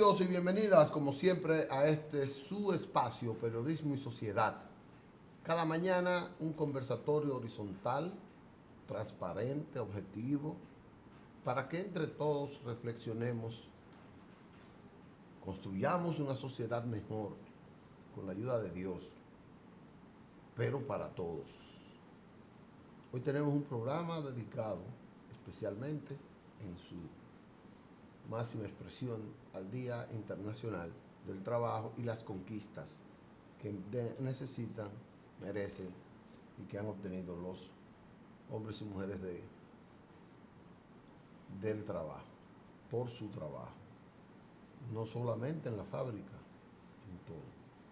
Bienvenidos y bienvenidas, como siempre, a este su espacio, Periodismo y Sociedad. Cada mañana un conversatorio horizontal, transparente, objetivo, para que entre todos reflexionemos, construyamos una sociedad mejor, con la ayuda de Dios, pero para todos. Hoy tenemos un programa dedicado especialmente en su máxima expresión al Día Internacional del Trabajo y las conquistas que necesitan, merecen y que han obtenido los hombres y mujeres del trabajo, por su trabajo. No solamente en la fábrica, en todo.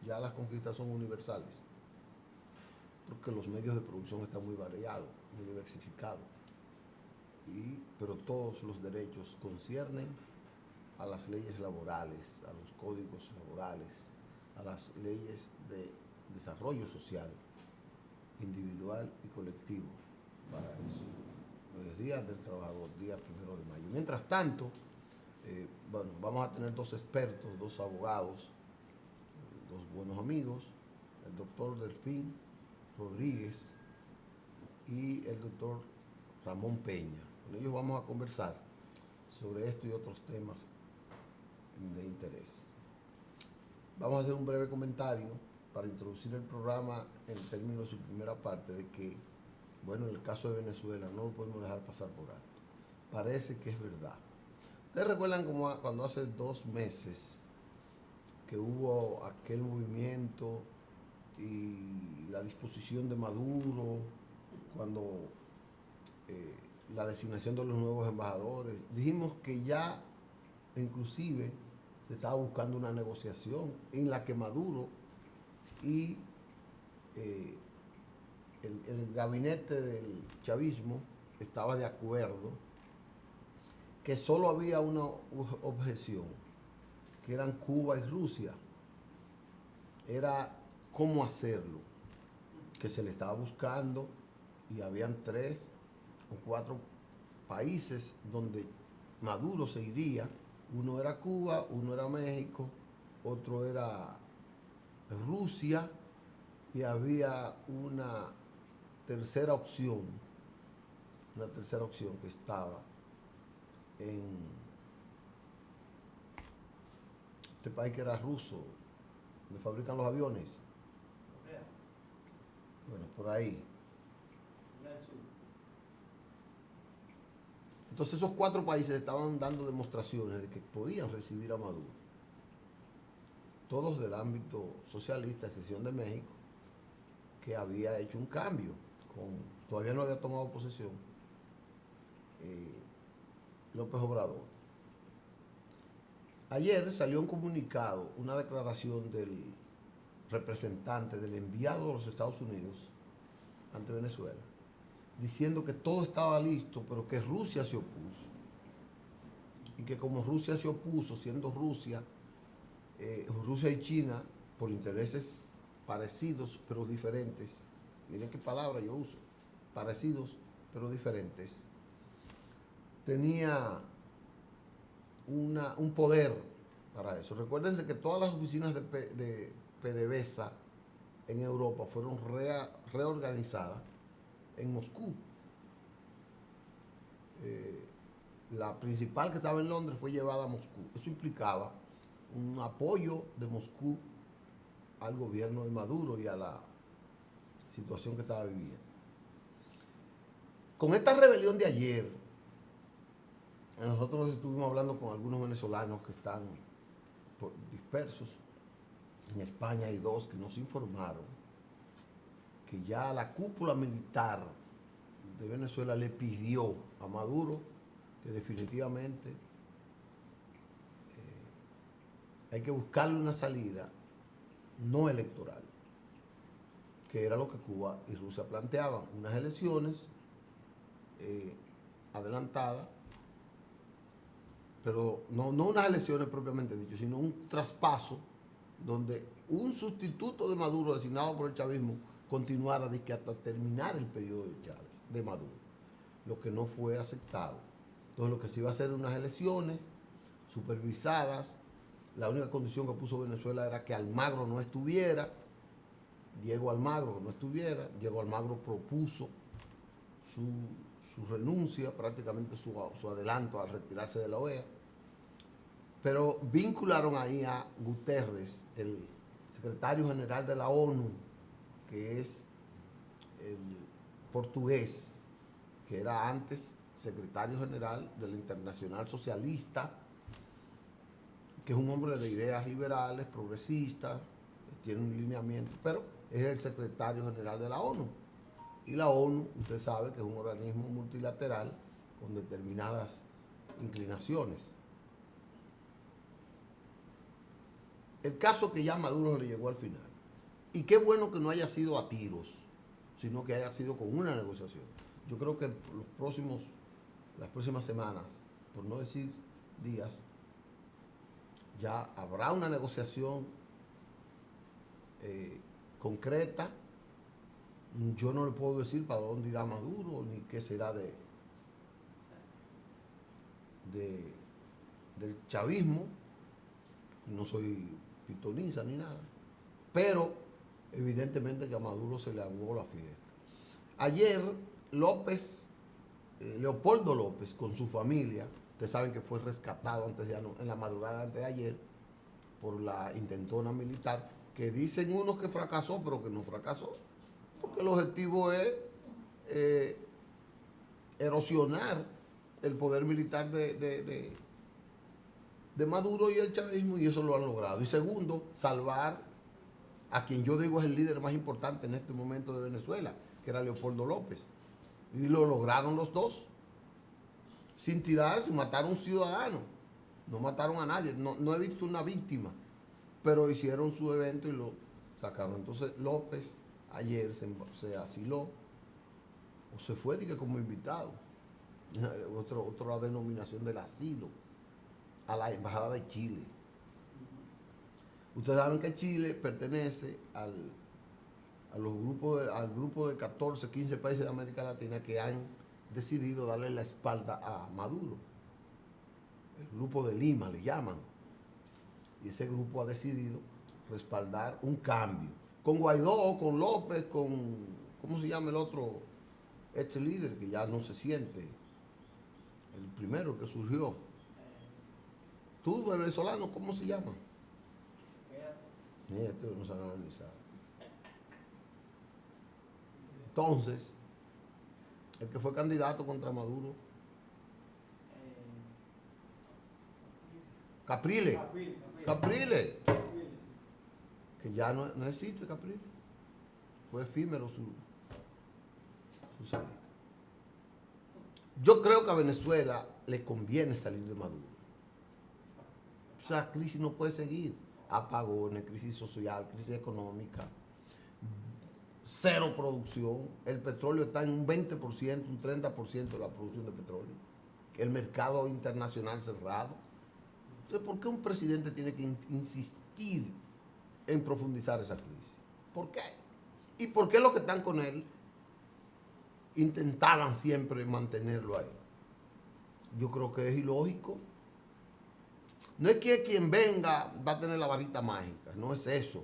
Ya las conquistas son universales, porque los medios de producción están muy variados, muy diversificados. Pero todos los derechos conciernen a las leyes laborales, a los códigos laborales, a las leyes de desarrollo social, individual y colectivo, para eso. Los días del trabajador, día 1 de mayo. Mientras tanto, vamos a tener dos expertos, dos abogados, dos buenos amigos, el doctor Delfín Rodríguez y el doctor Ramón Peña. Con ellos vamos a conversar sobre esto y otros temas de interés. Vamos a hacer un breve comentario para introducir el programa en términos de su primera parte, de que, bueno, en el caso de Venezuela no lo podemos dejar pasar por alto. Parece que es verdad. ¿Ustedes recuerdan cuando hace 2 meses que hubo aquel movimiento y la disposición de Maduro, cuando la designación de los nuevos embajadores? Dijimos que ya inclusive se estaba buscando una negociación en la que Maduro y el gabinete del chavismo estaba de acuerdo que solo había una objeción, que eran Cuba y Rusia. Era cómo hacerlo, que se le estaba buscando, y habían 3 o 4 países donde Maduro se iría. Uno era Cuba, uno era México, otro era Rusia, y había una tercera opción que estaba en este país que era ruso, donde fabrican los aviones. Bueno, por ahí. Entonces esos 4 países estaban dando demostraciones de que podían recibir a Maduro. Todos del ámbito socialista, a excepción de México, que había hecho un cambio, todavía no había tomado posesión López Obrador. Ayer salió un comunicado, una declaración del representante, del enviado de los Estados Unidos ante Venezuela, diciendo que todo estaba listo, pero que Rusia se opuso. Y que como Rusia se opuso, siendo Rusia y China, por intereses parecidos pero diferentes, miren qué palabra yo uso, parecidos pero diferentes, tenía un poder para eso. Recuérdense que todas las oficinas de PDVSA en Europa fueron reorganizadas en Moscú. La principal, que estaba en Londres, fue llevada a Moscú. Eso implicaba un apoyo de Moscú al gobierno de Maduro y a la situación que estaba viviendo. Con esta rebelión de ayer, nosotros estuvimos hablando con algunos venezolanos que están dispersos. En España hay 2 que nos informaron que ya la cúpula militar de Venezuela le pidió a Maduro que definitivamente hay que buscarle una salida no electoral, que era lo que Cuba y Rusia planteaban, unas elecciones adelantadas, pero no unas elecciones propiamente dicho, sino un traspaso donde un sustituto de Maduro designado por el chavismo continuara hasta terminar el periodo de Maduro, lo que no fue aceptado. Entonces lo que se iba a hacer unas elecciones supervisadas La única condición que puso Venezuela era que Almagro no estuviera, Diego Almagro no estuviera. Diego Almagro propuso su renuncia, prácticamente su adelanto al retirarse de la OEA, pero vincularon ahí a Guterres, el secretario general de la ONU, que es el portugués, que era antes secretario general de la Internacional Socialista, que es un hombre de ideas liberales, progresistas, tiene un lineamiento, pero es el secretario general de la ONU. Y la ONU, usted sabe que es un organismo multilateral con determinadas inclinaciones. El caso que ya Maduro le llegó al final. Y qué bueno que no haya sido a tiros, sino que haya sido con una negociación. Yo creo que las próximas semanas, por no decir días, ya habrá una negociación concreta. Yo no le puedo decir para dónde irá Maduro, ni qué será del chavismo. No soy pitoniza ni nada, pero evidentemente que a Maduro se le aguó la fiesta. Ayer Leopoldo López, con su familia, ustedes saben que fue rescatado en la madrugada antes de ayer por la intentona militar, que dicen unos que fracasó, pero que no fracasó, porque el objetivo es erosionar el poder militar de Maduro y el chavismo, y eso lo han logrado. Y segundo, salvar a quien yo digo es el líder más importante en este momento de Venezuela, que era Leopoldo López. Y lo lograron los dos, sin tirar, sin matar a un ciudadano. No mataron a nadie, no he visto una víctima, pero hicieron su evento y lo sacaron. Entonces López ayer se asiló, o se fue como invitado, otra denominación del asilo, a la Embajada de Chile. Ustedes saben que Chile pertenece al grupo de 14, 15 países de América Latina que han decidido darle la espalda a Maduro. El grupo de Lima le llaman. Y ese grupo ha decidido respaldar un cambio. Con Guaidó, con López, con, ¿cómo se llama el otro ex líder que ya no se siente? El primero que surgió. ¿Tú, venezolano, cómo se llama? Este no se han analizado. Entonces, el que fue candidato contra Maduro, Capriles, que ya no existe Capriles. Fue efímero su salida. Yo creo que a Venezuela le conviene salir de Maduro. Esa crisis no puede seguir. Apagones, crisis social, crisis económica, cero producción. El petróleo está en un 20%, un 30% de la producción de petróleo. El mercado internacional cerrado. Entonces, ¿por qué un presidente tiene que insistir en profundizar esa crisis? ¿Por qué? ¿Y por qué los que están con él intentaban siempre mantenerlo ahí? Yo creo que es ilógico. No es que quien venga va a tener la varita mágica, no es eso.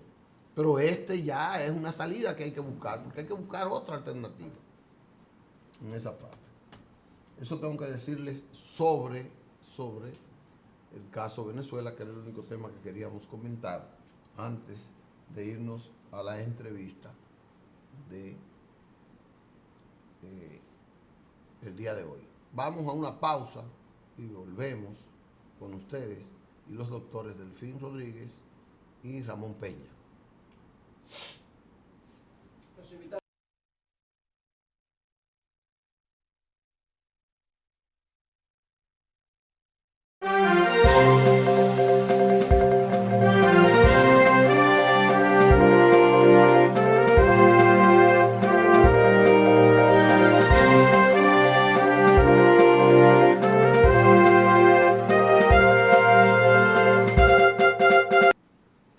Pero ya es una salida que hay que buscar, porque hay que buscar otra alternativa en esa parte. Eso tengo que decirles sobre el caso Venezuela, que era el único tema que queríamos comentar antes de irnos a la entrevista el día de hoy. Vamos a una pausa y volvemos con ustedes y los doctores Delfín Rodríguez y Ramón Peña.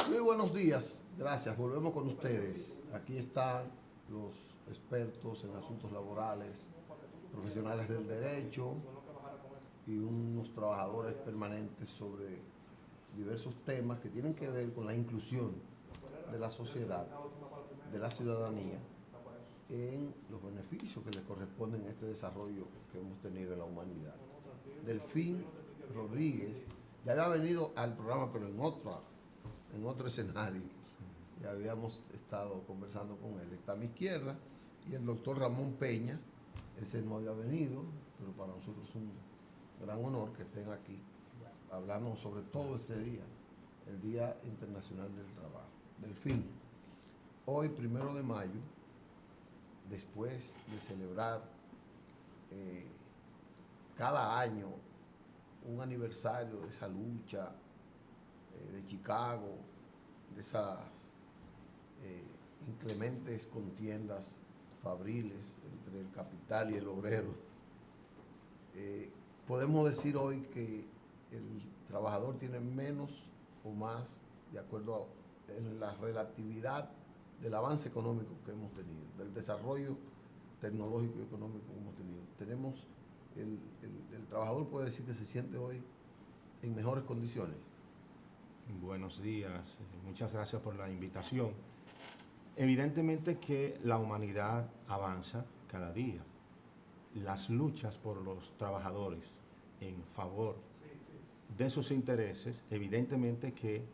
Muy buenos días, gracias, volvemos con ustedes. Aquí están los expertos en asuntos laborales, profesionales del derecho y unos trabajadores permanentes sobre diversos temas que tienen que ver con la inclusión de la sociedad, de la ciudadanía, en los beneficios que le corresponden a este desarrollo que hemos tenido en la humanidad. Delfín Rodríguez ya había venido al programa, pero en otro escenario. Ya habíamos estado conversando con él. Está a mi izquierda, y el doctor Ramón Peña, ese no había venido, pero para nosotros es un gran honor que estén aquí hablando sobre todo este día, el Día Internacional del Trabajo. Delfín, hoy, 1 de mayo, después de celebrar cada año un aniversario de esa lucha de Chicago, de esas inclementes contiendas fabriles entre el capital y el obrero, podemos decir hoy que el trabajador tiene menos o más, de acuerdo en la relatividad del avance económico que hemos tenido, del desarrollo tecnológico y económico que hemos tenido. El trabajador puede decir que se siente hoy en mejores condiciones. Buenos días, muchas gracias por la invitación. Evidentemente que la humanidad avanza cada día. Las luchas por los trabajadores en favor de sus intereses, evidentemente que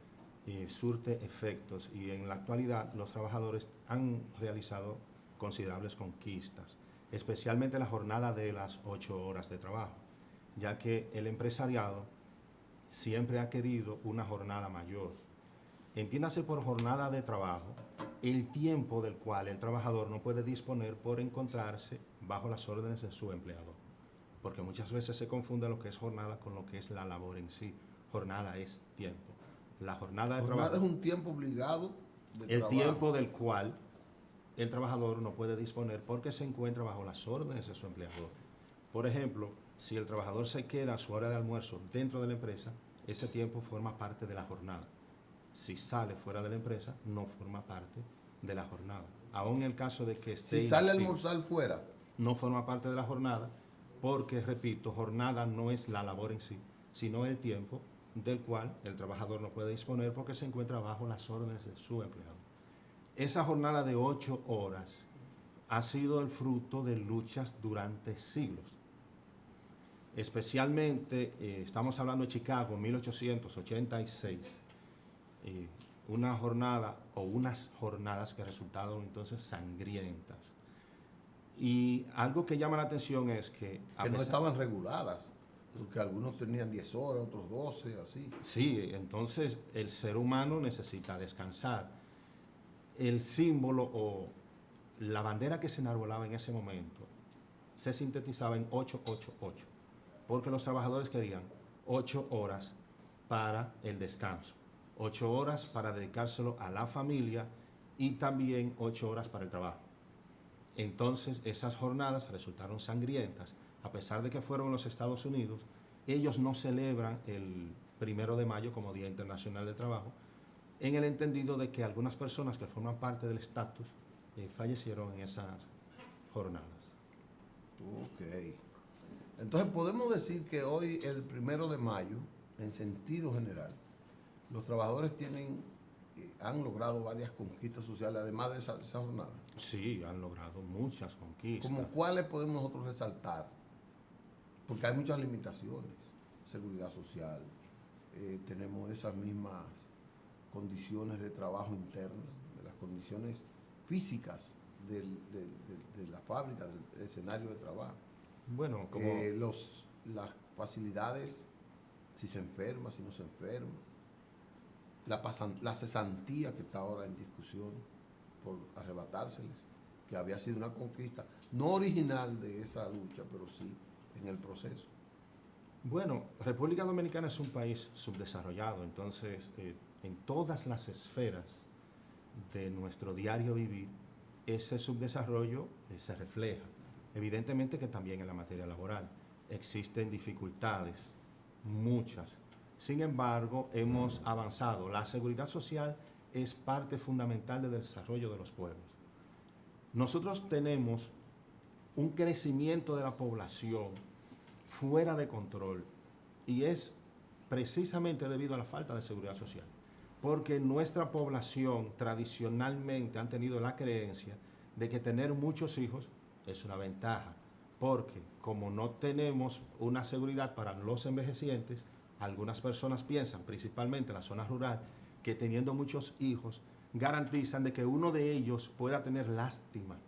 surte efectos, y en la actualidad los trabajadores han realizado considerables conquistas, especialmente la jornada de las 8 horas de trabajo, ya que el empresariado siempre ha querido una jornada mayor. Entiéndase por jornada de trabajo el tiempo del cual el trabajador no puede disponer por encontrarse bajo las órdenes de su empleador, porque muchas veces se confunde lo que es jornada con lo que es la labor en sí. Jornada es tiempo. La jornada de trabajo es un tiempo obligado de el trabajo. Tiempo del cual el trabajador no puede disponer porque se encuentra bajo las órdenes de su empleador. Por ejemplo, si el trabajador se queda a su hora de almuerzo dentro de la empresa, ese tiempo forma parte de la jornada. Si sale fuera de la empresa, no forma parte de la jornada. Aún en el caso de que esté si sale a inactivo, almorzar fuera, no forma parte de la jornada, porque, repito, jornada no es la labor en sí, sino el tiempo del cual el trabajador no puede disponer porque se encuentra bajo las órdenes de su empleador. Esa jornada de 8 horas ha sido el fruto de luchas durante siglos. Especialmente, estamos hablando de Chicago, 1886, una jornada o unas jornadas que resultaron entonces sangrientas. Y algo que llama la atención es que no estaban reguladas, porque algunos tenían 10 horas, otros 12, así. Sí, entonces el ser humano necesita descansar. El símbolo o la bandera que se enarbolaba en ese momento se sintetizaba en 888, porque los trabajadores querían 8 horas para el descanso, 8 horas para dedicárselo a la familia y también 8 horas para el trabajo. Entonces esas jornadas resultaron sangrientas. A pesar de que fueron en los Estados Unidos, ellos no celebran el 1 de mayo como Día Internacional del Trabajo, en el entendido de que algunas personas que forman parte del estatus fallecieron en esas jornadas. Ok. Entonces podemos decir que hoy, el 1 de mayo, en sentido general, los trabajadores han logrado varias conquistas sociales, además de esa jornada. Sí, han logrado muchas conquistas. ¿Como cuáles podemos nosotros resaltar? Porque hay muchas limitaciones. Seguridad social, tenemos esas mismas condiciones de trabajo interno, de las condiciones físicas de la fábrica, del escenario de trabajo. Bueno, como las facilidades, si se enferma, si no se enferma, la cesantía que está ahora en discusión por arrebatárseles, que había sido una conquista, no original de esa lucha, pero sí en el proceso. Bueno, República Dominicana es un país subdesarrollado, entonces en todas las esferas de nuestro diario vivir, ese subdesarrollo se refleja. Evidentemente que también en la materia laboral existen dificultades, muchas. Sin embargo, hemos avanzado. La seguridad social es parte fundamental del desarrollo de los pueblos. Nosotros tenemos un crecimiento de la población fuera de control, y es precisamente debido a la falta de seguridad social. Porque nuestra población tradicionalmente han tenido la creencia de que tener muchos hijos es una ventaja. Porque como no tenemos una seguridad para los envejecientes, algunas personas piensan, principalmente en la zona rural, que teniendo muchos hijos garantizan de que uno de ellos pueda tener lástima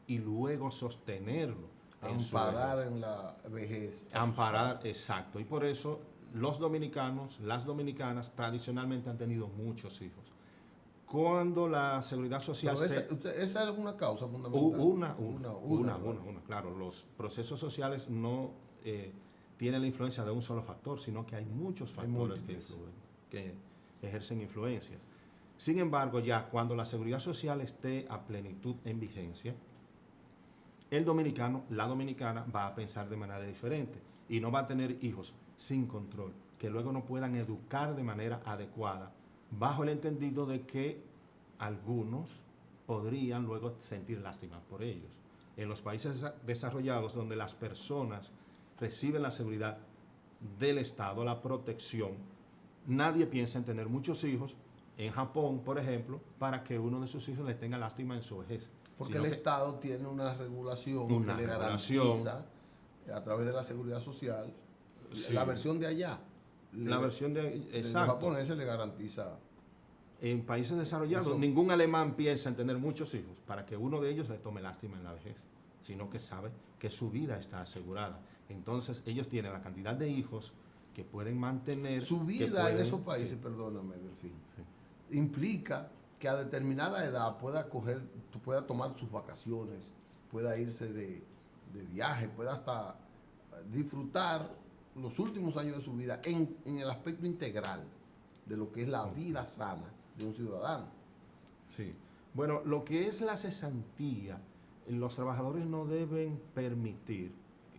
y luego sostenerlo. Amparar en la vejez. Amparar, exacto. Y por eso los dominicanos, las dominicanas, tradicionalmente han tenido muchos hijos. Cuando la seguridad social ¿Esa es una causa fundamental? Una. Claro, los procesos sociales no tienen la influencia de un solo factor, sino que hay muchos factores que ejercen influencias. Sin embargo, ya cuando la seguridad social esté a plenitud en vigencia, el dominicano, la dominicana, va a pensar de manera diferente y no va a tener hijos sin control, que luego no puedan educar de manera adecuada, bajo el entendido de que algunos podrían luego sentir lástima por ellos. En los países desarrollados, donde las personas reciben la seguridad del Estado, la protección, nadie piensa en tener muchos hijos. En Japón, por ejemplo, para que uno de sus hijos le tenga lástima en su vejez. Porque el Estado tiene una regulación que le garantiza, a través de la seguridad social, la versión de allá. Exacto. Los japoneses le garantiza. En países desarrollados, ningún alemán piensa en tener muchos hijos para que uno de ellos le tome lástima en la vejez, sino que sabe que su vida está asegurada. Entonces, ellos tienen la cantidad de hijos que pueden mantener. Su vida en esos países, perdóname, Delfín, implica que a determinada edad pueda tomar sus vacaciones, pueda irse de viaje, pueda hasta disfrutar los últimos años de su vida en el aspecto integral de lo que es la vida sana de un ciudadano. Sí. Bueno, lo que es la cesantía, los trabajadores no deben permitir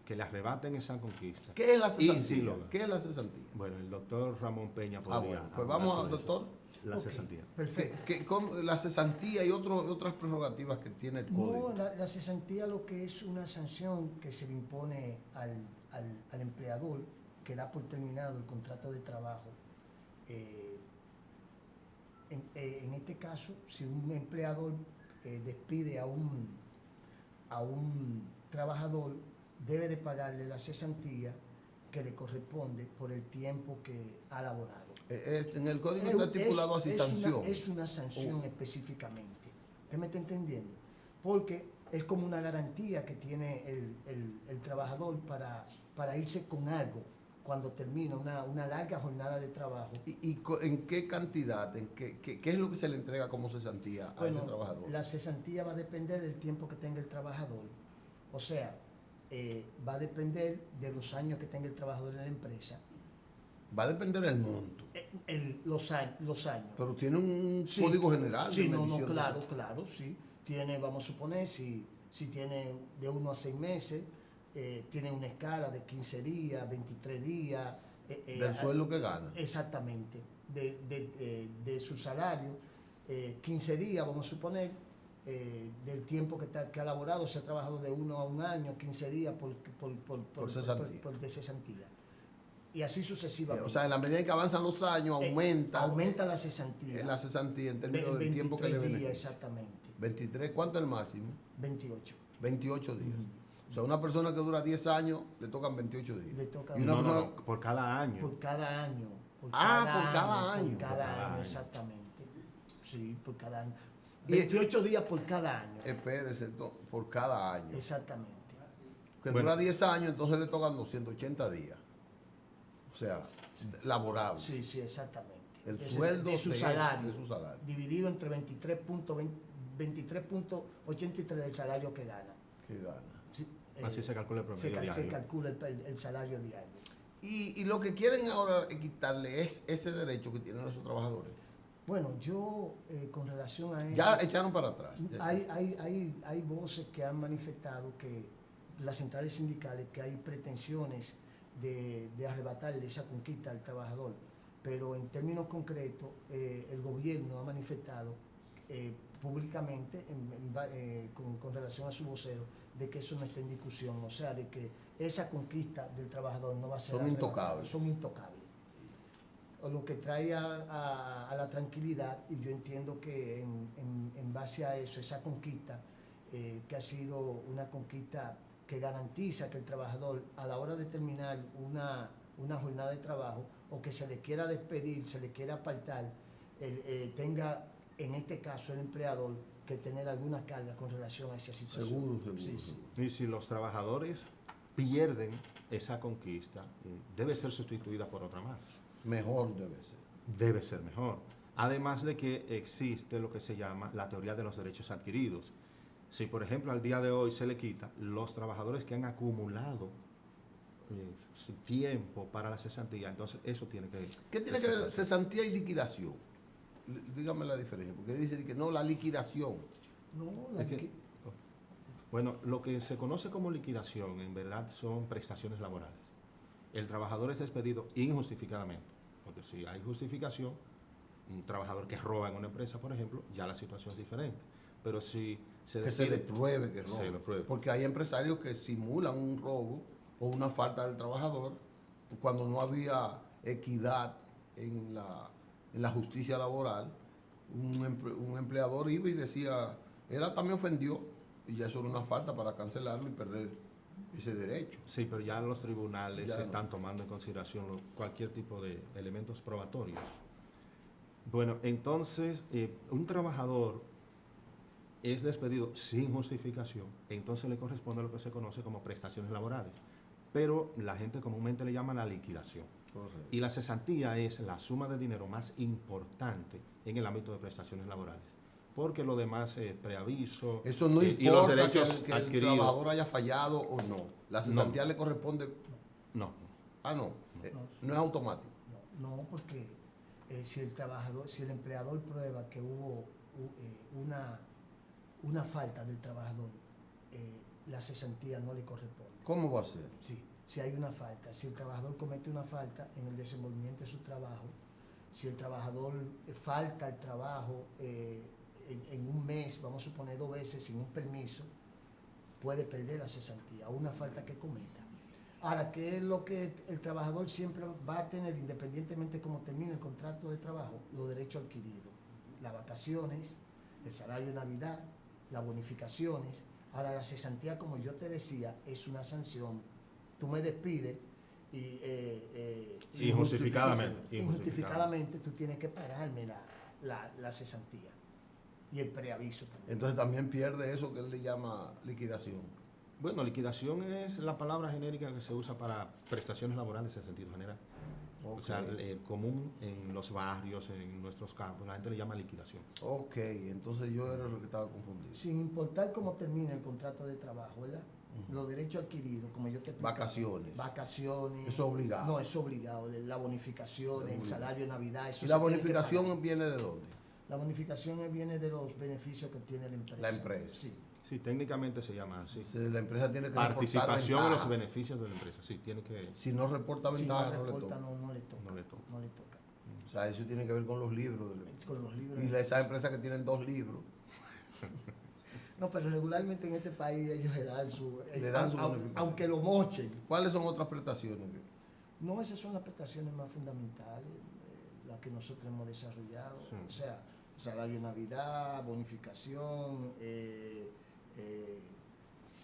que le arrebaten esa conquista. ¿Qué es la cesantía? ¿Qué es la cesantía? Bueno, el doctor Ramón Peña podría. Pues vamos al doctor. La cesantía. Perfecto. La cesantía y otras prerrogativas que tiene el código. No, la cesantía lo que es una sanción que se le impone al empleador que da por terminado el contrato de trabajo. En este caso, si un empleador despide a un trabajador, debe de pagarle la cesantía que le corresponde por el tiempo que ha laborado. En el código está estipulado así sanción. Es una sanción específicamente. ¿Usted me está entendiendo? Porque es como una garantía que tiene el trabajador para irse con algo cuando termina una larga jornada de trabajo. ¿Y en qué cantidad? ¿Qué es lo que se le entrega como cesantía a ese trabajador? La cesantía va a depender del tiempo que tenga el trabajador. O sea, va a depender de los años que tenga el trabajador en la empresa. Va a depender del monto. Los años. Pero tiene un código general. Sí, claro, sí. Tiene, vamos a suponer, si tiene de 1 a 6 meses, tiene una escala de 15 días, 23 días. Del sueldo que gana. Exactamente. De su salario, 15 días, vamos a suponer, del tiempo que ha laborado, se ha trabajado de 1 a 1 año, 15 días por de cesantía. Y así sucesivamente. O sea, en la medida en que avanzan los años, aumenta la cesantía. La cesantía en términos del tiempo que le beneficia. Exactamente. 23, ¿cuánto es el máximo? 28. 28 días. O sea, una persona que dura 10 años, le tocan 28 días. Por cada año. Por cada año. Por cada año. Por cada año, exactamente. Sí, por cada año. 28 días por cada año. Espérese, por cada año. Exactamente. Que dura 10 años, entonces le tocan 280 días. O sea, laborable. Sí, exactamente. El sueldo de su salario. Dividido entre 23.83 del salario que gana. Sí, así se calcula el promedio diario. Se calcula el salario diario. Y lo que quieren ahora quitarle es ese derecho que tienen esos trabajadores. Bueno, yo con relación a eso... Ya echaron para atrás. Hay voces que han manifestado que las centrales sindicales, que hay pretensiones de arrebatarle esa conquista al trabajador, pero en términos concretos el gobierno ha manifestado públicamente con relación a su vocero de que eso no está en discusión, o sea, de que esa conquista del trabajador no va a ser intocables. Son intocables. o lo que trae a la tranquilidad, y yo entiendo que en base a eso, esa conquista, que ha sido una conquista que garantiza que el trabajador, a la hora de terminar una jornada de trabajo, o que se le quiera despedir, se le quiera apartar, tenga, en este caso, el empleador, que tener alguna carga con relación a esa situación. Seguro. Sí, sí. Y si los trabajadores pierden esa conquista, debe ser sustituida por otra más. Mejor debe ser. Debe ser mejor. Además de que existe lo que se llama la teoría de los derechos adquiridos. Si, por ejemplo, al día de hoy se le quita, los trabajadores que han acumulado su tiempo para la cesantía, entonces eso tiene que... ¿Qué tiene que ver cesantía y liquidación? Dígame la diferencia, porque dice que no, la liquidación. No, Es que, bueno, lo que se conoce como liquidación en verdad son prestaciones laborales. El trabajador es despedido injustificadamente, porque si hay justificación, un trabajador que roba en una empresa, por ejemplo, ya la situación es diferente. Pero si se Que se le pruebe que roba. se le pruebe. Porque hay empresarios que simulan un robo o una falta del trabajador cuando no había equidad en la justicia laboral. Un empleador iba y decía, él hasta me ofendió, y ya eso era una falta para cancelarlo y perder ese derecho. Sí, pero ya los tribunales Ya están tomando en consideración cualquier tipo de elementos probatorios. Bueno, entonces, un trabajador es despedido sin justificación, entonces le corresponde lo que se conoce como prestaciones laborales. Pero la gente comúnmente le llama la liquidación. Correcto. Y la cesantía es la suma de dinero más importante en el ámbito de prestaciones laborales. Porque lo demás es preaviso Eso no y los importa derechos que el adquiridos. trabajador haya fallado o no. La cesantía le corresponde. No. Ah, no. No es automático. No, porque si el empleador prueba que hubo una falta del trabajador, la cesantía no le corresponde. ¿Cómo va a ser? Sí, si hay una falta, si el trabajador comete una falta en el desenvolvimiento de su trabajo, si el trabajador falta al trabajo en un mes, vamos a suponer 2 veces sin un permiso, puede perder la cesantía, una falta que cometa. Ahora, ¿qué es lo que el trabajador siempre va a tener, independientemente de cómo termine el contrato de trabajo? Los derechos adquiridos, las vacaciones, el salario de Navidad, las bonificaciones. Ahora, la cesantía, como yo te decía, es una sanción. Tú me despides y injustificadamente tú tienes que pagarme la cesantía y el preaviso también. Entonces también pierde eso que él le llama liquidación. Bueno, liquidación es la palabra genérica que se usa para prestaciones laborales en sentido general. Okay. O sea, el común en los barrios, en nuestros campos, la gente le llama liquidación. Ok, entonces yo era el que estaba confundido. Sin importar cómo termine el contrato de trabajo, ¿verdad? Los derechos adquiridos, como yo te explico. Vacaciones. Eso es obligado. No, es obligado. La bonificación, el salario de Navidad. Eso ¿Y la se tiene que bonificación pagar. viene de dónde? La bonificación viene de los beneficios que tiene la empresa. La empresa. Sí. Sí, técnicamente se llama así. La empresa tiene que Participación reportar en los ventaja. beneficios de la empresa. Sí, tiene que... Si no reporta Si ventaja, no no le reporta, toca. no le toca. No le toca. No le toca. O sea, eso tiene que ver con los libros. Con los libros. Y esas empresas que tienen 2 libros. No, pero regularmente en este país ellos le dan su bonificación. aunque lo mochen. ¿Cuáles son otras prestaciones? No, esas son las prestaciones más fundamentales, las que nosotros hemos desarrollado. Sí. O sea, salario de Navidad, bonificación,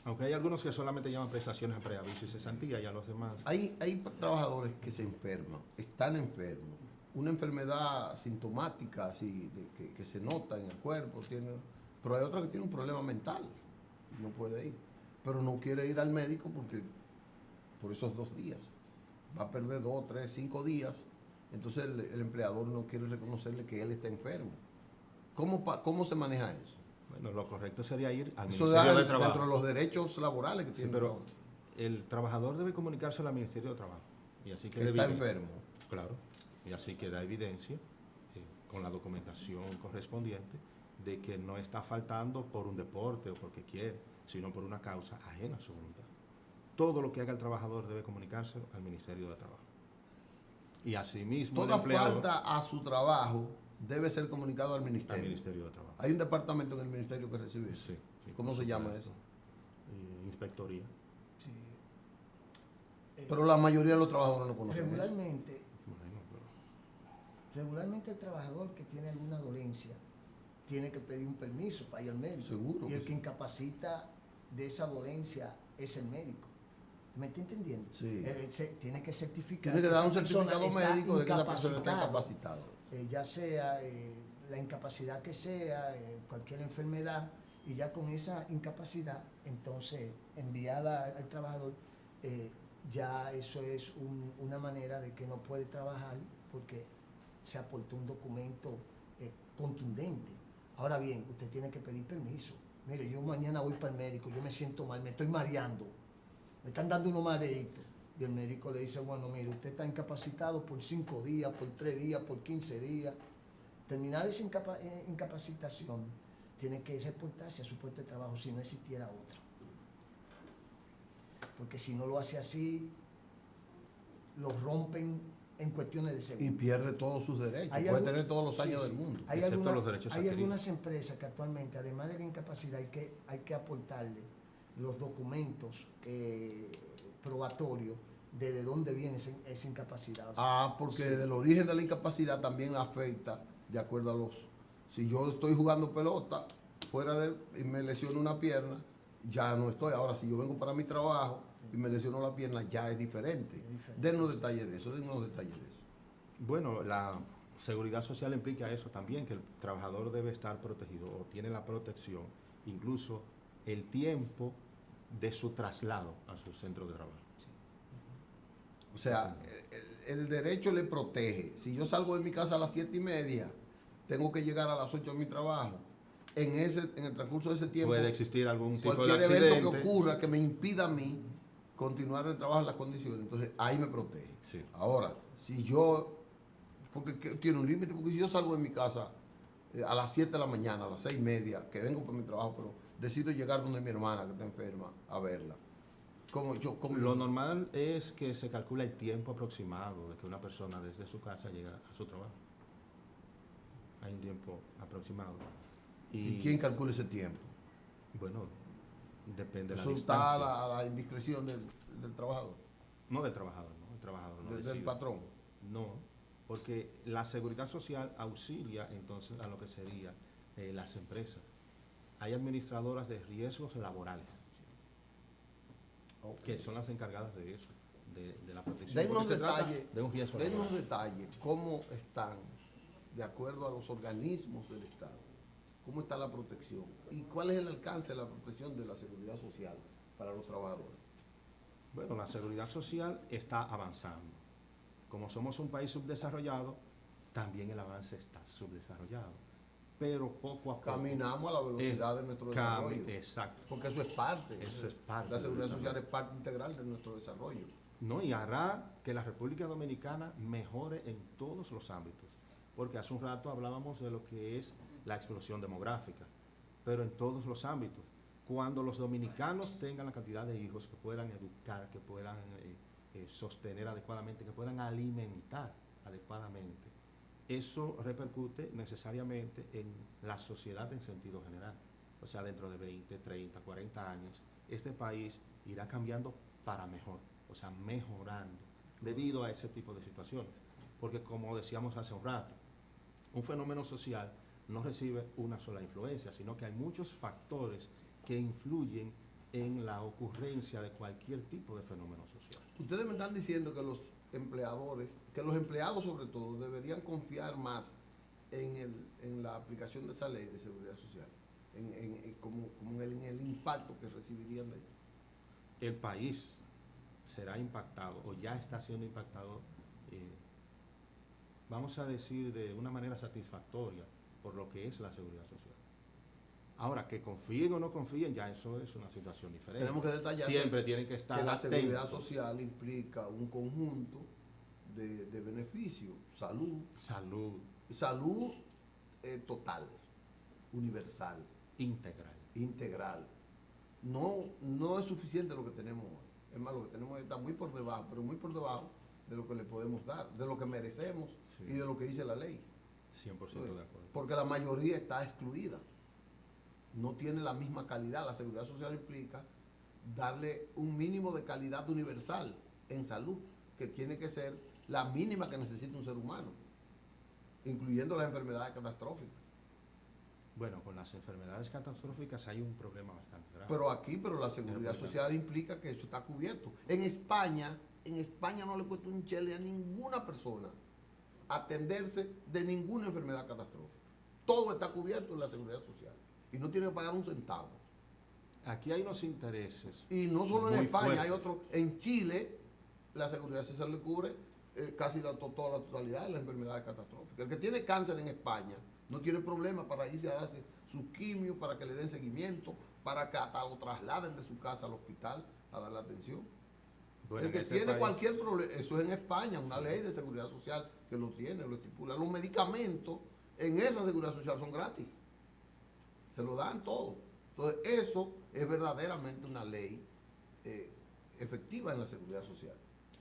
Aunque hay algunos que solamente llaman prestaciones a preaviso y cesantía, y a los demás... Hay trabajadores que se enferman, están enfermos. Una enfermedad sintomática, así, que se nota en el cuerpo, pero hay otros que tienen un problema mental, no puede ir. Pero no quiere ir al médico porque por esos 2 días. Va a perder 2, 3, 5 días. Entonces el empleador no quiere reconocerle que él está enfermo. ¿Cómo se maneja eso? Bueno, lo correcto sería ir al Eso Ministerio da de Trabajo. dentro de los derechos laborales que Sí, tiene. pero el trabajador debe comunicarse al Ministerio de Trabajo. Y así Que queda está evidencia. enfermo. Claro. Y así queda evidencia, con la documentación correspondiente, de que no está faltando por un deporte o porque quiere, sino por una causa ajena a su voluntad. Todo lo que haga el trabajador debe comunicárselo al Ministerio de Trabajo. Y asimismo Toda el empleador falta a su trabajo debe ser comunicado al al ministerio. Ministerio de Trabajo. Hay un departamento en el ministerio que recibe eso. Sí, sí, ¿Cómo por se llama supuesto. eso? Inspectoría. sí. Pero la mayoría de los trabajadores no conocen eso. Regularmente, Bueno, pero Regularmente el trabajador que tiene alguna dolencia tiene que pedir un permiso para ir al médico. Seguro Y el que que incapacita de esa dolencia es el médico. ¿Me está entendiendo? Sí. Él tiene que certificar. Tiene que dar un esa persona certificado está médico de que esa persona está incapacitado. incapacitada. Ya sea la incapacidad que sea, cualquier enfermedad, y ya con esa incapacidad, entonces enviada al trabajador, ya eso es una manera de que no puede trabajar porque se aportó un documento contundente. Ahora bien, usted tiene que pedir permiso. Mire, yo mañana voy para el médico, yo me siento mal, me estoy mareando, me están dando unos mareitos. Y el médico le dice, bueno, mire, usted está incapacitado por 5 días, por 3 días, por 15 días. Terminada esa incapacitación, tiene que reportarse a su puesto de trabajo si no existiera otro. Porque si no lo hace así, lo rompen en cuestiones de Y seguridad. pierde todos sus derechos. Puede tener todos los años del mundo. Excepto los derechos Hay adquiridos. algunas empresas que actualmente, además de la incapacidad, hay que aportarle los documentos probatorios de dónde viene esa incapacidad. O sea, Porque sí. del origen de la incapacidad también afecta de acuerdo a los... Si yo estoy jugando pelota y me lesiono una pierna, ya no estoy. Ahora, si yo vengo para mi trabajo y me lesiono la pierna, ya es diferente. Denos detalles de eso, Bueno, la seguridad social implica eso también, que el trabajador debe estar protegido o tiene la protección, incluso el tiempo de su traslado a su centro de trabajo. O sea, el derecho le protege. Si yo salgo de mi casa a las 7:30, tengo que llegar a las 8 a mi trabajo. En el transcurso de ese tiempo, Puede existir algún tipo de cualquier accidente. evento que ocurra que me impida a mí continuar el trabajo en las condiciones, entonces ahí me protege. Sí. Ahora, si yo, porque tiene un límite, porque si yo salgo de mi casa a las 7 de la mañana, a las 6:30, que vengo por mi trabajo, pero decido llegar donde mi hermana que está enferma a verla. Lo normal es que se calcula el tiempo aproximado de que una persona desde su casa llega a su trabajo. Hay un tiempo aproximado. ¿Y quién calcula ese tiempo? Bueno, depende de la Eso distancia. está a la indiscreción del trabajador. No del trabajador, ¿no? El trabajador no Del decide. patrón. No, porque la seguridad social auxilia entonces a lo que serían las empresas. Hay administradoras de riesgos laborales, que son las encargadas de eso, de la protección. Denos Porque se trata detalles, de un riesgo laboral. cómo están, de acuerdo a los organismos del Estado, cómo está la protección y cuál es el alcance de la protección de la seguridad social para los trabajadores. Bueno, la seguridad social está avanzando. Como somos un país subdesarrollado, también el avance está subdesarrollado. Pero poco a poco. Caminamos a la velocidad de nuestro desarrollo. Exacto. Porque eso es parte. Eso es parte La del seguridad desarrollo. social es parte integral de nuestro desarrollo. No, y hará que la República Dominicana mejore en todos los ámbitos. Porque hace un rato hablábamos de lo que es la explosión demográfica, pero en todos los ámbitos. Cuando los dominicanos tengan la cantidad de hijos que puedan educar, que puedan sostener adecuadamente, que puedan alimentar adecuadamente, eso repercute necesariamente en la sociedad en sentido general. O sea, dentro de 20, 30, 40 años, este país irá cambiando para mejor, o sea, mejorando, debido a ese tipo de situaciones. Porque como decíamos hace un rato, un fenómeno social no recibe una sola influencia, sino que hay muchos factores que influyen en la ocurrencia de cualquier tipo de fenómeno social. Ustedes me están diciendo que los empleadores, que los empleados sobre todo, deberían confiar más en la aplicación de esa ley de seguridad social, como en el impacto que recibirían de ella. El país será impactado o ya está siendo impactado, vamos a decir, de una manera satisfactoria por lo que es la seguridad social. Ahora, que confíen o no confíen, ya eso es una situación diferente. Tenemos que detallar siempre tienen que estar que la atentos. seguridad social implica un conjunto de beneficios, salud total, universal, integral. No es suficiente lo que tenemos hoy. Es más, lo que tenemos está muy por debajo, pero muy por debajo de lo que le podemos dar, de lo que merecemos y de lo que dice la ley. 100% de acuerdo. Porque la mayoría está excluida. No tiene la misma calidad. La seguridad social implica darle un mínimo de calidad universal en salud, que tiene que ser la mínima que necesita un ser humano. incluyendo las enfermedades catastróficas. Bueno, con las enfermedades catastróficas hay un problema bastante grave. Pero la seguridad social implica que eso está cubierto. En España no le cuesta un chele a ninguna persona atenderse de ninguna enfermedad catastrófica. Todo está cubierto en la seguridad social y no tiene que pagar un centavo. Aquí hay unos intereses. Y no solo en muy España, fuertes. hay otro. En Chile, la seguridad social le cubre casi toda la totalidad de las enfermedades catastróficas. El que tiene cáncer en España no tiene problema para irse a darse sus quimios, para que le den seguimiento, para que hasta lo trasladen de su casa al hospital a darle atención. Bueno, el que en este tiene país, cualquier problema, eso es en España, una ley de seguridad social que lo tiene, lo estipula. Los medicamentos en esa seguridad social son gratis. Se lo dan todo. Entonces, eso es verdaderamente una ley efectiva en la seguridad social.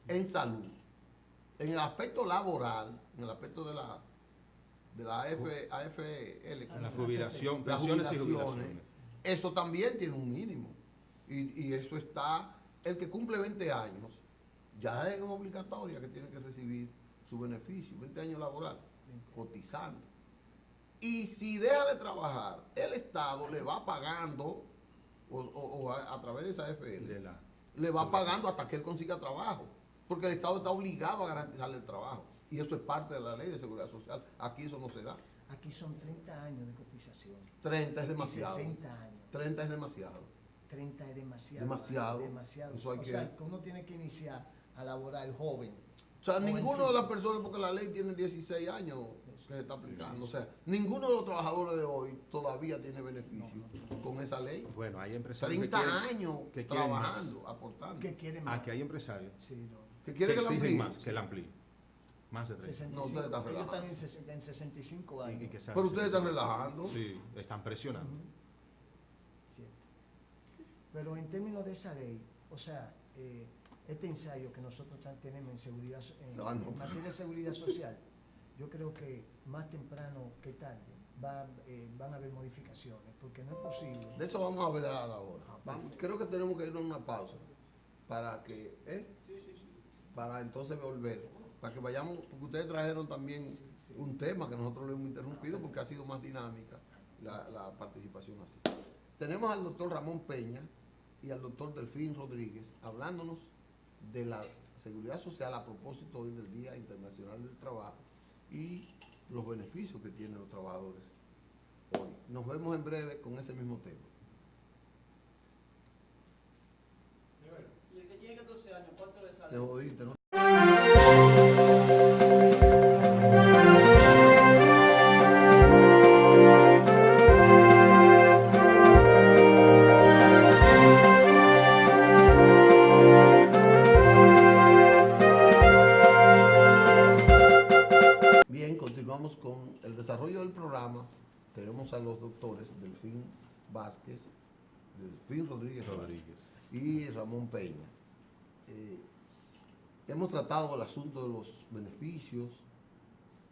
En salud. En el aspecto laboral, en el aspecto de la AFL, la jubilación, las pensiones y jubilaciones, jubilaciones. eso también tiene un mínimo. Y eso está, el que cumple 20 años, ya es obligatoria que tiene que recibir su beneficio, 20 años laboral, cotizando. Y si deja de trabajar, el Estado le va pagando, o a través de esa AFL, le va pagando hasta que él consiga trabajo, porque el Estado está obligado a garantizarle el trabajo. Y eso es parte de la ley de seguridad social. Aquí eso no se da. Aquí son 30 años de cotización. 30 es demasiado. Y 60 años. 30 es demasiado. 30 es demasiado. Demasiado. Demasiado. Eso hay o sea, que uno tiene que iniciar a laborar joven. O sea, Jovencito. ninguno de las personas, porque la ley tiene 16 años que se está aplicando. O sea, ninguno de los trabajadores de hoy todavía tiene beneficio con esa ley. Bueno, hay empresarios 30 que quieren, años que quieren trabajando, más. aportando. ¿Qué quiere más? Aquí hay empresarios Sí, no. Que que quiere que la exigen amplíe. más, que la amplíe. Más de 30. 65, No, ustedes están ellos están relajados. en 65 años. Y que sean Pero ustedes están 60. relajando. Sí, están presionando. Cierto. Pero en términos de esa ley, o sea, este ensayo que nosotros tenemos en seguridad, en materia de seguridad social, yo creo que más temprano que tarde van a haber modificaciones, porque no es posible. De eso vamos a hablar ahora. Creo que tenemos que irnos a una pausa para que, para entonces volver, para que vayamos, porque ustedes trajeron también un tema que nosotros lo hemos interrumpido porque ha sido más dinámica la participación así. Tenemos al doctor Ramón Peña y al doctor Delfín Rodríguez hablándonos de la seguridad social a propósito hoy del Día Internacional del Trabajo y los beneficios que tienen los trabajadores hoy. Nos vemos en breve con ese mismo tema. Y el que tiene 14 años, ¿cuánto le sale? Te jodiste, ¿no? Bien, continuamos con el desarrollo del programa. Tenemos a los doctores Delfín Vázquez, Delfín Rodríguez y Ramón Peña. Hemos tratado el asunto de los beneficios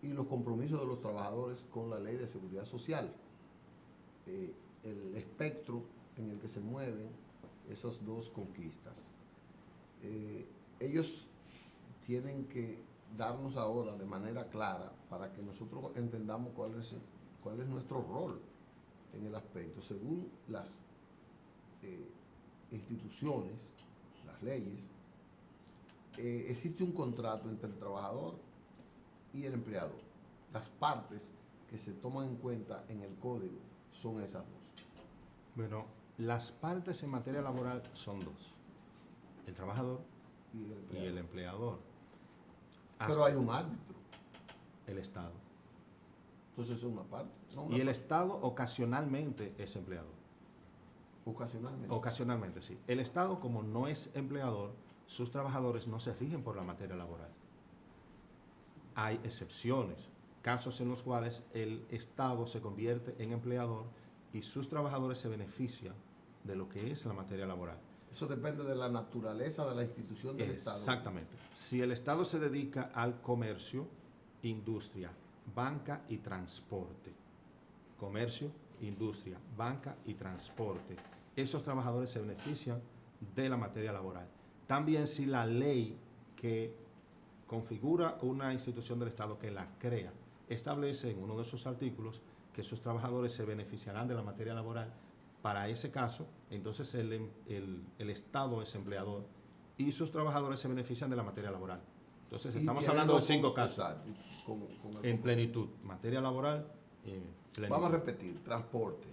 y los compromisos de los trabajadores con la ley de seguridad social, el espectro en el que se mueven esas dos conquistas. Ellos tienen que darnos ahora de manera clara para que nosotros entendamos cuál es nuestro rol en el aspecto. Según las instituciones, las leyes, existe un contrato entre el trabajador y el empleador. Las partes que se toman en cuenta en el código son esas dos. Bueno, las partes en materia laboral son dos: el trabajador y el empleador. Pero hay un árbitro. El Estado. Entonces es una parte. No una Y el parte. Estado ocasionalmente es empleador. Ocasionalmente. Ocasionalmente, sí. El Estado, como no es empleador, sus trabajadores no se rigen por la materia laboral. Hay excepciones, casos en los cuales el Estado se convierte en empleador y sus trabajadores se benefician de lo que es la materia laboral. Eso depende de la naturaleza de la institución del Estado. Exactamente. Si el Estado se dedica al comercio, industria, banca y transporte, comercio, industria, banca y transporte, esos trabajadores se benefician de la materia laboral. También si la ley que configura una institución del Estado, que la crea, establece en uno de sus artículos que sus trabajadores se beneficiarán de la materia laboral. Para ese caso, entonces el Estado es empleador y sus trabajadores se benefician de la materia laboral. Entonces, Y estamos tiene hablando de los 5 puntos, casos. exacto, con el- En plenitud, materia laboral, plenitud. Vamos a repetir, transporte.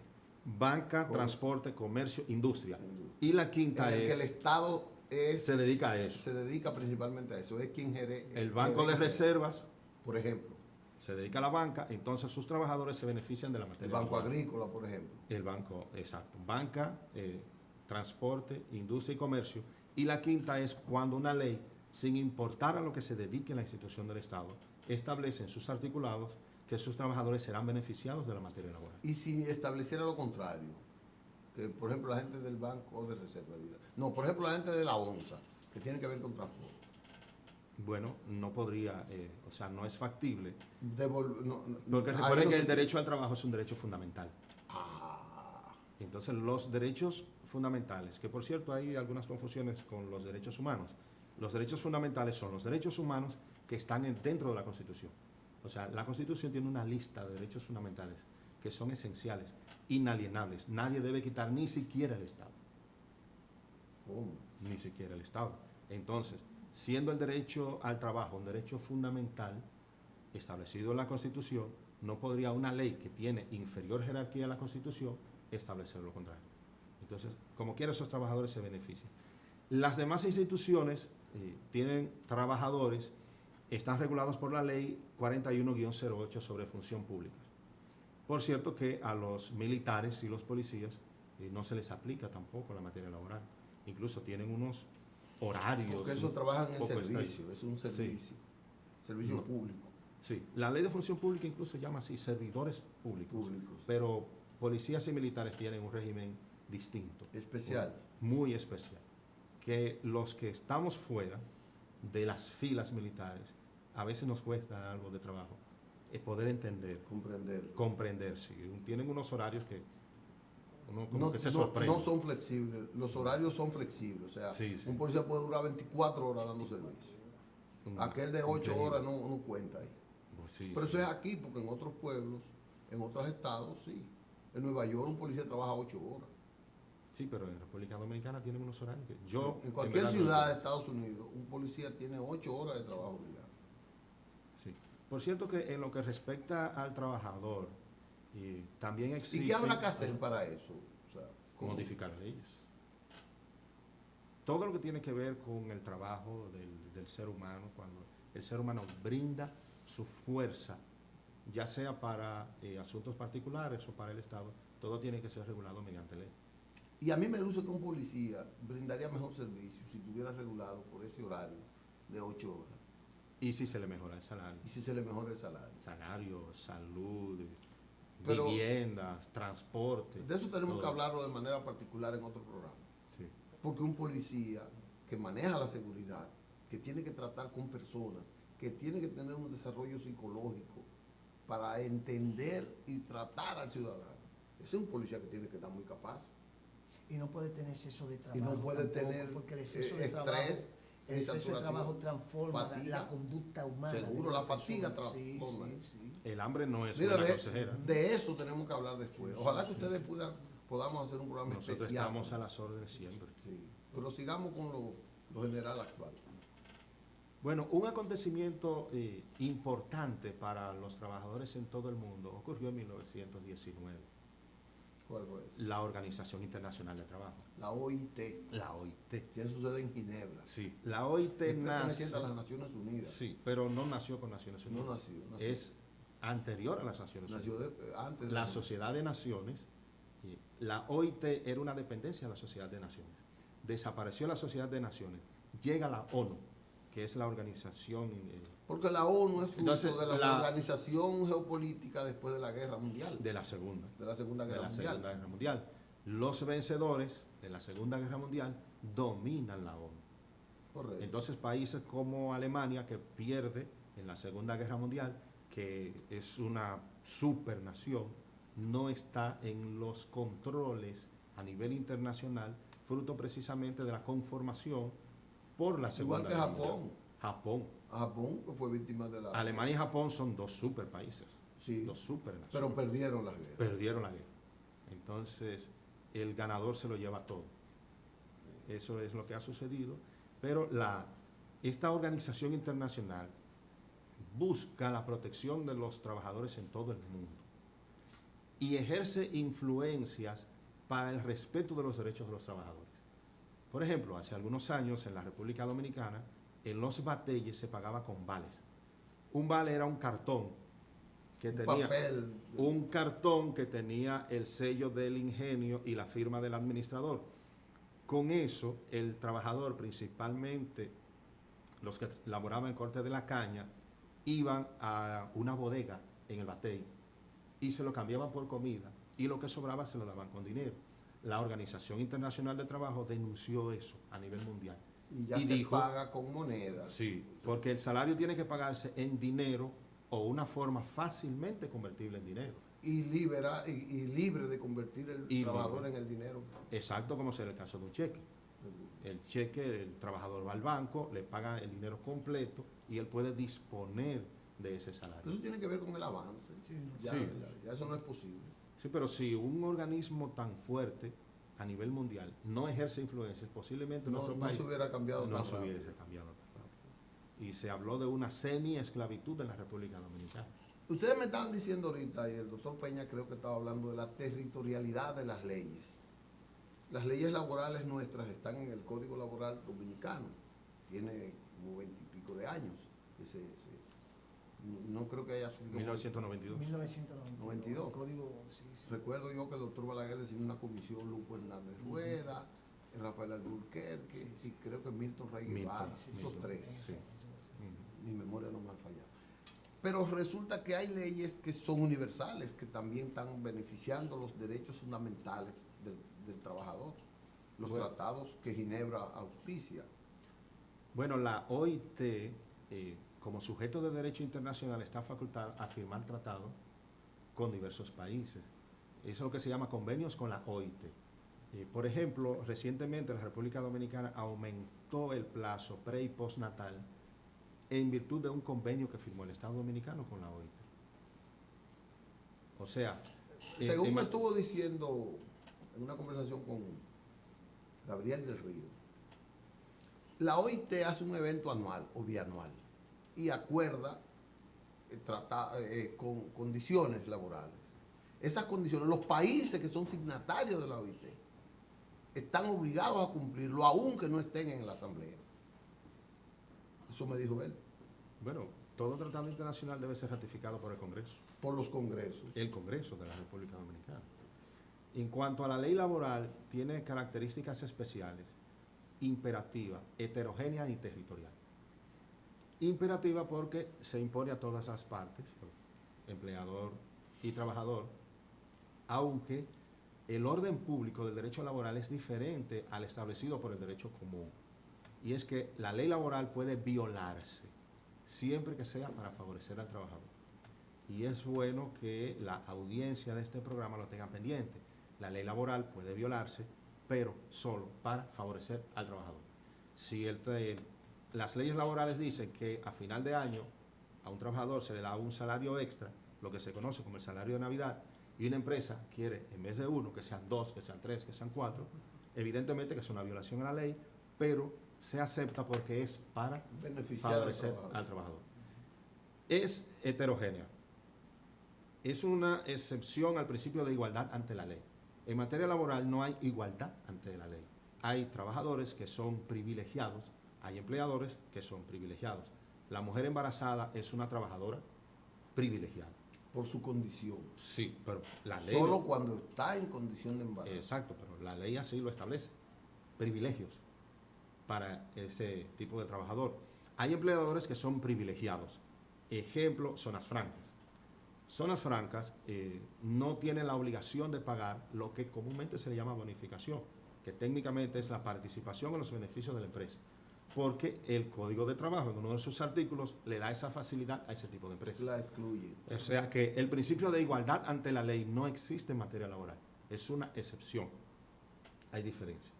Banca, transporte, comercio, industria. Y la quinta En el que el es, Estado se dedica a eso. se dedica principalmente a eso. Es quien El Banco de Reservas por ejemplo, se dedica a la banca, entonces sus trabajadores se benefician de la materia el Banco laboral. Agrícola, por ejemplo. El banco, exacto. Banca, transporte, industria y comercio. Y la quinta es cuando una ley, sin importar a lo que se dedique la institución del Estado, establece en sus articulados que sus trabajadores serán beneficiados de la materia laboral. Y si estableciera lo contrario, que por ejemplo la gente del Banco de Reserva dirá, no, por ejemplo la gente de la ONSA, que tiene que ver con transporte, Bueno, no podría, o sea, no es factible, porque ahí recuerden no que se- el derecho al trabajo es un derecho fundamental. Ah, Entonces, los derechos fundamentales, que por cierto hay algunas confusiones con los derechos humanos. Los derechos fundamentales son los derechos humanos que están dentro de la Constitución. O sea, la Constitución tiene una lista de derechos fundamentales que son esenciales, inalienables. Nadie debe quitar ni siquiera el Estado. ¿cómo? Ni siquiera el Estado. Entonces, siendo el derecho al trabajo un derecho fundamental establecido en la Constitución, no podría una ley que tiene inferior jerarquía a la Constitución establecer lo contrario. Entonces, como quiera, esos trabajadores se benefician. Las demás instituciones tienen trabajadores, están regulados por la ley 41-08 sobre función pública. Por cierto que a los militares y los policías no se les aplica tampoco la materia laboral. Incluso tienen unos horarios. Porque eso trabaja en el poco servicio, estrictos. es un servicio, servicio No. público. Sí, la ley de función pública incluso llama así, servidores públicos. Públicos. Pero policías y militares tienen un régimen distinto. Especial. Muy especial. Que los que estamos fuera de las filas militares, a veces nos cuesta algo de trabajo poder entender, comprender. Sí. Tienen unos horarios que uno como que se sorprende. No son flexibles, los horarios son flexibles, o sea, Sí, sí. un policía puede durar 24 horas dando servicio. Aquel de 8 Increíble. horas no cuenta ahí. Pues sí, Pero sí. eso es aquí, porque en otros pueblos, en otros estados, sí. En Nueva York un policía trabaja 8 horas. Sí, pero en República Dominicana tienen unos horarios que yo... En cualquier verdad, ciudad de no- Estados Unidos, un policía tiene 8 horas de trabajo obligado. Sí. Por cierto que en lo que respecta al trabajador, también existe... ¿Y qué habrá que hacer para eso? O sea, ¿cómo? Modificar leyes. Todo lo que tiene que ver con el trabajo del ser humano, cuando el ser humano brinda su fuerza, ya sea para asuntos particulares o para el Estado, todo tiene que ser regulado mediante ley. Y a mí me luce que un policía brindaría mejor servicio si estuviera regulado por ese horario de 8 horas. Y si se le mejora el salario. Y si se le mejora el salario. Salario, salud, Pero- viviendas, transporte. De eso tenemos todo que eso. hablarlo de manera particular en otro programa. Sí. Porque un policía que maneja la seguridad, que tiene que tratar con personas, que tiene que tener un desarrollo psicológico para entender y tratar al ciudadano, ese es un policía que tiene que estar muy capaz. Y no puede tener exceso de trabajo. Y no puede tampoco, tener porque el exceso de estrés, trabajo, el ni exceso de saturación, trabajo transforma fatiga. la conducta humana. Seguro, de la persona. fatiga Sí, transforma. sí. El hambre no es Mira, una consejera. de eso tenemos que hablar después. Ojalá que ustedes podamos hacer un programa Nosotros especial. estamos a las órdenes siempre. Sí. Pero sigamos con lo general actual. Bueno, un acontecimiento importante para los trabajadores en todo el mundo ocurrió en 1919. ¿Cuál fue eso? La Organización Internacional de Trabajo, La OIT. la OIT. Tiene su sede en Ginebra. Sí, la OIT Es nace, perteneciente a las Naciones Unidas. sí, pero no nació con Naciones Unidas. No nació. Es anterior a las Naciones Nació Unidas. antes de La Sociedad de Naciones, la OIT era una dependencia de la Sociedad de Naciones. Desapareció la Sociedad de Naciones. Llega la ONU, que es la organización... Porque la ONU es fruto Entonces, de la la- organización geopolítica después de la Guerra Mundial. de la Segunda. De la Segunda de Guerra la Mundial. Segunda Guerra Mundial. Los vencedores de la Segunda Guerra Mundial dominan la ONU. Correcto. Entonces países como Alemania, que pierde en la Segunda Guerra Mundial, que es una supernación, no está en los controles a nivel internacional, fruto precisamente de la conformación por la Igual Segunda que Guerra Japón. Mundial. Japón. Japón, que fue víctima de la... Alemania y Japón son dos super países, Sí, dos super naciones. pero perdieron las guerras. Perdieron la guerra. Entonces, el ganador se lo lleva todo. Eso es lo que ha sucedido. Pero esta organización internacional busca la protección de los trabajadores en todo el mundo y ejerce influencias para el respeto de los derechos de los trabajadores. Por ejemplo, hace algunos años en la República Dominicana, en los batalles se pagaba con vales. Un vale era un cartón que tenía Papel. un cartón que tenía el sello del ingenio y la firma del administrador. Con eso, el trabajador, principalmente los que laboraban en corte de la caña, iban a una bodega en el batey y se lo cambiaban por comida y lo que sobraba se lo daban con dinero. La Organización Internacional del Trabajo denunció eso a nivel mundial. Y ya se dijo, paga con monedas. sí, porque el salario tiene que pagarse en dinero o una forma fácilmente convertible en dinero. Y libre de convertir el trabajador en el dinero. Exacto, como será el caso de un cheque. El cheque, el trabajador va al banco, le paga el dinero completo y él puede disponer de ese salario. Eso tiene que ver con el avance. Ya, Sí. ya eso no es posible. Sí, pero si un organismo tan fuerte a nivel mundial no ejerce influencias, posiblemente en nuestro No país se hubiera cambiado no tan se rápido. hubiese cambiado tan rápido. Y se habló de una semi-esclavitud en la República Dominicana. Ustedes me estaban diciendo ahorita, y el doctor Peña creo que estaba hablando de la territorialidad de las leyes. Las leyes laborales nuestras están en el Código Laboral Dominicano. Tiene como 20 y pico de años. No creo que haya subido. 1992. 1992. El código, sí. Recuerdo yo que el doctor Balaguer designó una comisión, Lupo Hernández Rueda, Rafael Alburquerque y creo que Milton Rey Guevara. Esos tres. Sí. Mi memoria no me ha fallado. Pero resulta que hay leyes que son universales, que también están beneficiando los derechos fundamentales del trabajador. Los tratados que Ginebra auspicia. Bueno, la OIT, como sujeto de derecho internacional, está facultada a firmar tratados con diversos países. Eso es lo que se llama convenios con la OIT. Por ejemplo, recientemente la República Dominicana aumentó el plazo pre y postnatal en virtud de un convenio que firmó el Estado Dominicano con la OIT. O sea... Según me estuvo diciendo en una conversación con Gabriel del Río, la OIT hace un evento anual o bianual y acuerda con condiciones laborales. Esas condiciones, los países que son signatarios de la OIT están obligados a cumplirlo, aunque no estén en la Asamblea. Eso me dijo él. Bueno, todo tratado internacional debe ser ratificado por el Congreso. Por los congresos. El Congreso de la República Dominicana. En cuanto a la ley laboral, tiene características especiales, imperativa, heterogénea y territorial. Imperativa porque se impone a todas las partes, empleador y trabajador, aunque el orden público del derecho laboral es diferente al establecido por el derecho común. Y es que la ley laboral puede violarse siempre que sea para favorecer al trabajador. Y es bueno que la audiencia de este programa lo tenga pendiente. La ley laboral puede violarse, pero solo para favorecer al trabajador. Si las leyes laborales dicen que a final de año a un trabajador se le da un salario extra, lo que se conoce como el salario de Navidad, y una empresa quiere, en vez de uno, que sean dos, que sean tres, que sean cuatro, evidentemente que es una violación a la ley, pero se acepta porque es para Beneficiar favorecer al trabajador. Es heterogénea. Es una excepción al principio de igualdad ante la ley. En materia laboral no hay igualdad ante la ley. Hay trabajadores que son privilegiados, hay empleadores que son privilegiados. La mujer embarazada es una trabajadora privilegiada. Por su condición. Sí, pero la ley... Solo cuando está en condición de embarazo. Exacto, pero la ley así lo establece. Privilegios para ese tipo de trabajador. Hay empleadores que son privilegiados. Ejemplo, zonas francas. Zonas francas no tienen la obligación de pagar lo que comúnmente se le llama bonificación, que técnicamente es la participación en los beneficios de la empresa, porque el Código de Trabajo en uno de sus artículos le da esa facilidad a ese tipo de empresas. La excluye. O sea que el principio de igualdad ante la ley no existe en materia laboral, es una excepción. Hay diferencia.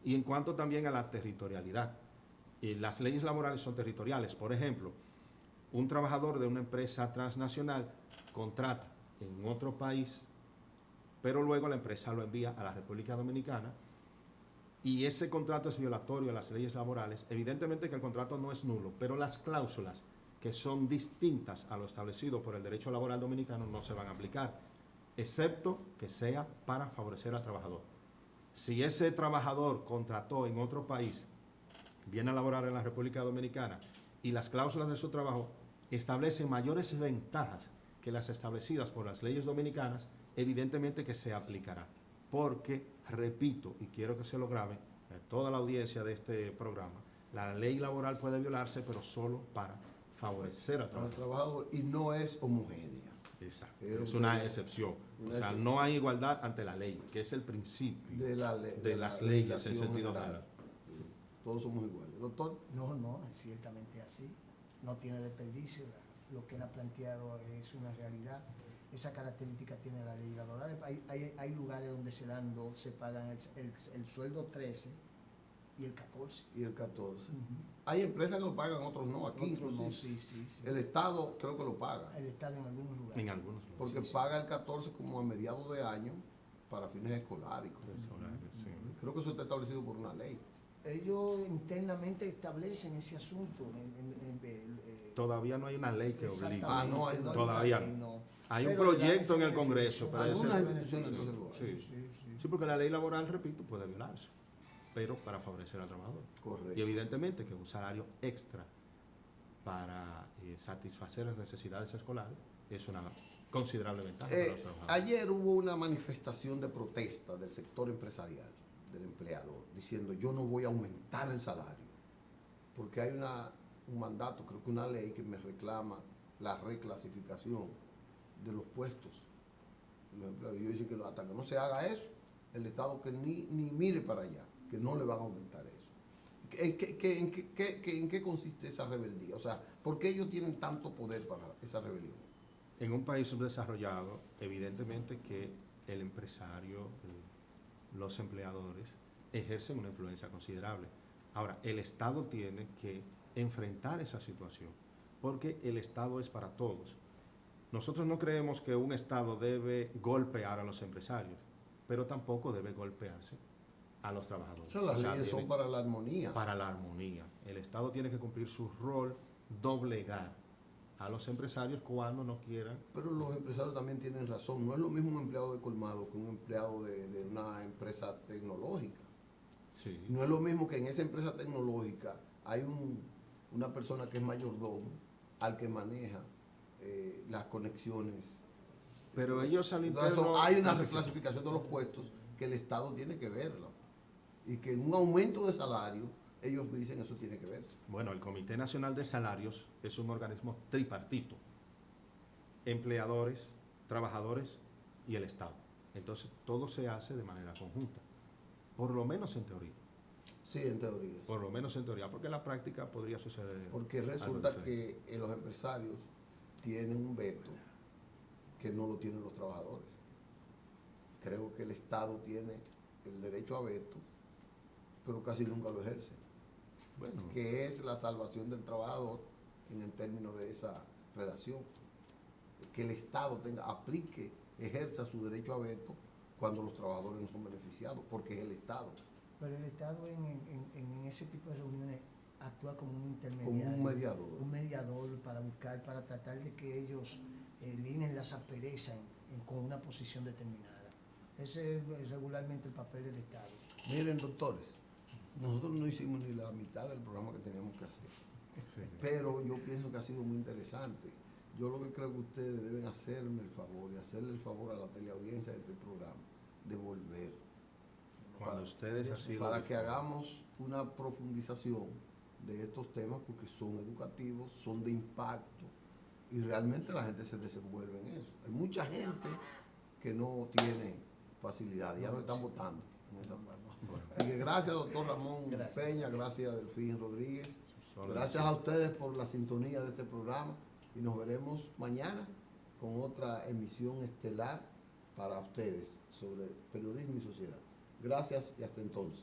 Y en cuanto también a la territorialidad, las leyes laborales son territoriales. Por ejemplo, un trabajador de una empresa transnacional contrata en otro país, pero luego la empresa lo envía a la República Dominicana y ese contrato es violatorio a las leyes laborales. Evidentemente que el contrato no es nulo, pero las cláusulas que son distintas a lo establecido por el derecho laboral dominicano no se van a aplicar, excepto que sea para favorecer al trabajador. Si ese trabajador contrató en otro país, viene a laborar en la República Dominicana y las cláusulas de su trabajo establecen mayores ventajas que las establecidas por las leyes dominicanas, evidentemente que se aplicará. Porque, repito, y quiero que se lo grabe toda la audiencia de este programa, la ley laboral puede violarse, pero solo para favorecer al trabajador y no es homogénea. Exacto, es una excepción. O sea, no hay igualdad ante la ley, que es el principio de las leyes en sentido general. Sí, todos somos iguales. Doctor. No, es ciertamente así. No tiene desperdicio. Lo que él ha planteado es una realidad. Esa característica tiene la ley laboral. Hay lugares donde se pagan el sueldo 13 y el 14. Y el 14. Hay empresas que lo pagan, otros no. Aquí otros no, sí. El Estado creo que lo paga. El Estado en algunos lugares. En algunos lugares. Porque paga el 14 como a mediados de año para fines escolares. Sí. Creo que eso está establecido por una ley. Ellos internamente establecen ese asunto. Todavía no hay una ley que obligue. No hay todavía no. Hay un Pero proyecto en el Congreso. Pero algunas ese- instituciones entonces lo hacen. Sí, porque la ley laboral, repito, puede violarse, pero para favorecer al trabajador. Correcto. Y evidentemente que un salario extra para satisfacer las necesidades escolares es una considerable ventaja para los trabajadores. Ayer hubo una manifestación de protesta del sector empresarial, del empleador, diciendo yo no voy a aumentar el salario, porque hay un mandato, creo que una ley que me reclama la reclasificación de los puestos de los empleados. Y yo dije que hasta que no se haga eso, el Estado que ni mire para allá, que no le van a aumentar eso. ¿En qué consiste esa rebeldía? O sea, ¿por qué ellos tienen tanto poder para esa rebelión? En un país subdesarrollado, evidentemente que el empresario, los empleadores, ejercen una influencia considerable. Ahora, el Estado tiene que enfrentar esa situación, porque el Estado es para todos. Nosotros no creemos que un Estado debe golpear a los empresarios, pero tampoco debe golpearse a los trabajadores. O sea, las leyes son para la armonía. Para la armonía. El Estado tiene que cumplir su rol, doblegar a los empresarios cuando no quieran. Pero los empresarios también tienen razón. No es lo mismo un empleado de colmado que un empleado de una empresa tecnológica. Sí. No es lo mismo que en esa empresa tecnológica hay una persona que es mayordomo al que maneja las conexiones. Pero ellos al Entonces, interno hay una clasifican. reclasificación de los puestos que el Estado tiene que verlo. Y que en un aumento de salario, ellos dicen eso tiene que verse. Bueno, el Comité Nacional de Salarios es un organismo tripartito. Empleadores, trabajadores y el Estado. Entonces, todo se hace de manera conjunta. Por lo menos en teoría. Sí, en teoría. Sí. Por lo menos en teoría, porque en la práctica podría suceder. Porque resulta que los empresarios tienen un veto que no lo tienen los trabajadores. Creo que el Estado tiene el derecho a veto, pero casi nunca lo ejerce. Bueno, Que es la salvación del trabajador en el término de esa relación. Que el Estado aplique, ejerza su derecho a veto cuando los trabajadores no son beneficiados, porque es el Estado. Pero el Estado en ese tipo de reuniones actúa como un intermediario. Como un mediador. Un mediador para tratar de que ellos eliminen las asperezas con una posición determinada. Ese es regularmente el papel del Estado. Miren, doctores, nosotros no hicimos ni la mitad del programa que teníamos que hacer. sí. Pero yo pienso que ha sido muy interesante. Yo lo que creo que ustedes deben hacerme el favor y hacerle el favor a la teleaudiencia de este programa, de volver. Cuando ustedes así lo Para que dispongan. hagamos una profundización de estos temas, porque son educativos, son de impacto, y realmente la gente se desenvuelve en eso. Hay mucha gente que no tiene facilidad, ya lo están votando en esa parte. Así que gracias, doctor Ramón Peña, gracias, Delfín Rodríguez. Gracias a ustedes por la sintonía de este programa y nos veremos mañana con otra emisión estelar para ustedes sobre periodismo y sociedad. Gracias y hasta entonces.